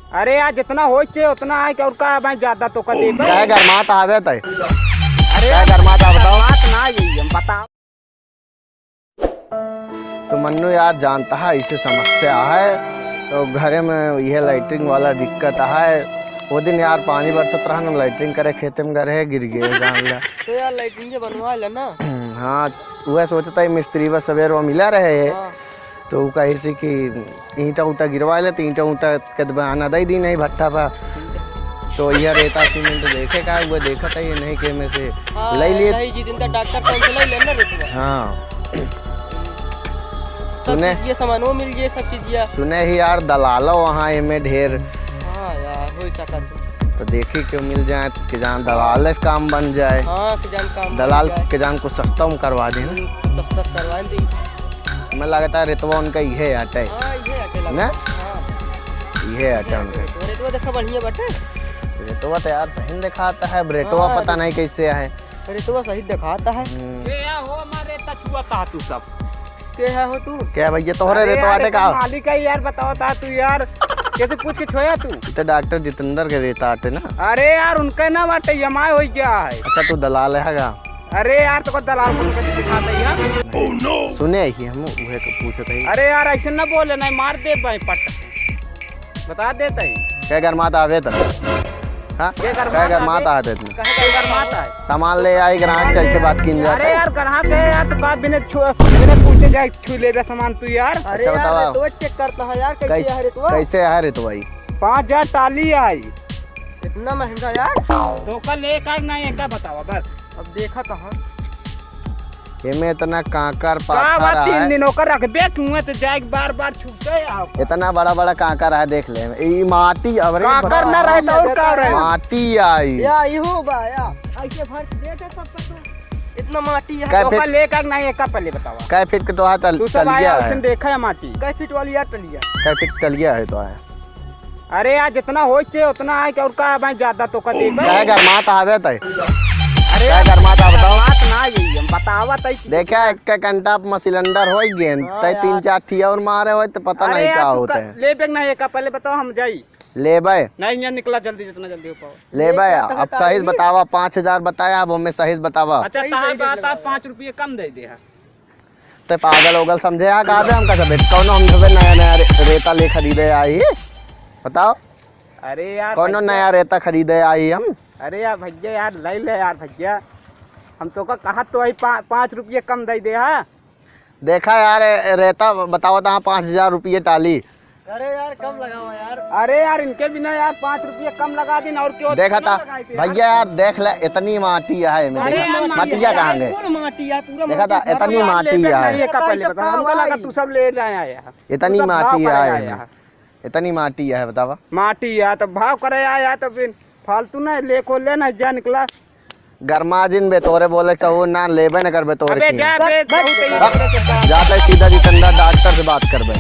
अरे यार जितना हो उतना है कि और का भाई ज्यादा तो कर दे क्या गरमात आवे तय? अरे क्या गरमात आ बताओ? बात ना यही हम बताओ। तो मन्नू यार जानता है इसे समस्या है, तो घर में यह लाइटिंग वाला दिक्कत है। वो दिन यार पानी बरसत रहा ना, लाइटिंग करे खेते में गए गिर गए जान ला। तो यार लाइटिंग से बनवा लेना। हाँ वह सोचता है मिस्त्री बस सवेर वो मिला रहे है। हाँ। तो वो कहे से कि ईंटा उटा गिरवा ले, तो ईंटा उटा के बहाना दे दी नहीं भट्टा पा। तो यह रेता सीमेंट देखे का वो देखा था ये नहीं के में से ले लिए। डॉक्टर कैंसिल लेना रे। हाँ सुने ये सामानों मिल गए सब चीज। सुने ही यार दलालो वहाँ में ढेर। हाँ यार हो सकता तो देखी क्यों मिल जाए कि जान दलाल काम बन जाए। हाँ कि जान काम दलाल के जान को सस्ता में करवा दें। सस्ता करवा दी। मैं लगता है रेतवा उनका ये आटा है। हाँ ये आटे लगा। ना हाँ ये आटा उनका। रेतवा देखा बढ़िया बटे। रेतवा तो यार सही दिखाता है, रेतवा पता नहीं कैसे है। रेतवा सही दिखाता है। क्या हो हमारे तछुआ ता तू सब क्या हो तू? क्या भैया तोहरे रेतवा आटे का मालिक है यार, बताओ ता तू यार कैसे पूछ के छोया तू? तो डॉक्टर जितेंद्र के रेता आटे ना। अरे यार उनका ना बाटे यमाय हो क्या है। अच्छा तू दलाल है? अरे यार तो दलाल को दिखाता है यार। oh, no. सुने ही हम उहे को पूछते ही। अरे यार ऐसे ना बोले नहीं, मार दे भाई पट बता देता है। क्या गरमात आवे त? हां क्या गरमात आते तुम? कहे गरमात है। सामान ले आई ग्राहक चल के बात किन जाता। अरे यार ग्राहक है यार, तो का बिना पूछे जाए छू ले सामान तू यार। अरे यार तो चेक करता है यार कैसे है रेतवा। कैसे है रेतवा? 5000 टाली आई। इतना महंगा यार। तो कल एक आग नहीं क्या बताओ बस। अब देखा कहाँ में इतना कांकर पाथर है। 3 दिनों का रख बे कुएं तो जाए बार बार छूटे आओ। इतना बड़ा बड़ा कांकर है देख ले। ई माटी अबरे कांकर ना रहे तो और का रहे। माटी आई या इहो बा या ऐसे भर दे दे सब तो इतना माटी है। तो कल एक आग नहीं एक का पहले बताओ। कै फीट के तो हाथ तलिया है। उसने देखा है माटी कै फीट वाली यार तलिया। कै फीट तलिया है तो है। अरे यार जितना हो उतना है कि और का भाई ज्यादा तो कर दे। क्या गरमात आवे तय? अरे क्या गरमात आ बताओ? बात ना यही हम बतावा तय। देखा एक घंटा में सिलेंडर हो गए तय 3-4 ठिया और मारे हो तो पता नहीं क्या होता है। ले बेग नहीं एक पहले बताओ हम जाई। ले भाई नहीं यहाँ निकला जल्दी जितना जल्दी हो पाओ। ले भाई अब सही बतावा। 5000 बताया अब हमें सही बतावा। अच्छा बात 5 रुपये कम दे दे। तो पागल ओगल समझे कहा हम का कौन हम नया नया रेता ले खरीदे आई बताओ। अरे यार कौन नया रेता खरीदे आई हम? अरे यार भैया यार ले यार भैया हम तो कहा तो 5 रुपये कम दे दे। हाँ देखा यार रेता बताओ तो 5000 रुपये टाली। अरे यार कम लगाओ यार। अरे यार इनके बिना यार 5 रुपये कम लगा दी और क्यों देखा था भैया यार देख ले इतनी माटी है। मटिया कहाँ गए? देखा था इतनी माटी है। तू सब ले आया। इतनी माटी है। इतनी माटी है बतावा। माटी है तो भाव करे आया तो फिर फालतू ना ले को लेना जा निकला। गरमाजिन बेतोरे बोले वो ना लेबे न करबे तोरे। जाते सीधा जितेंद्र डॉक्टर से बात करबे।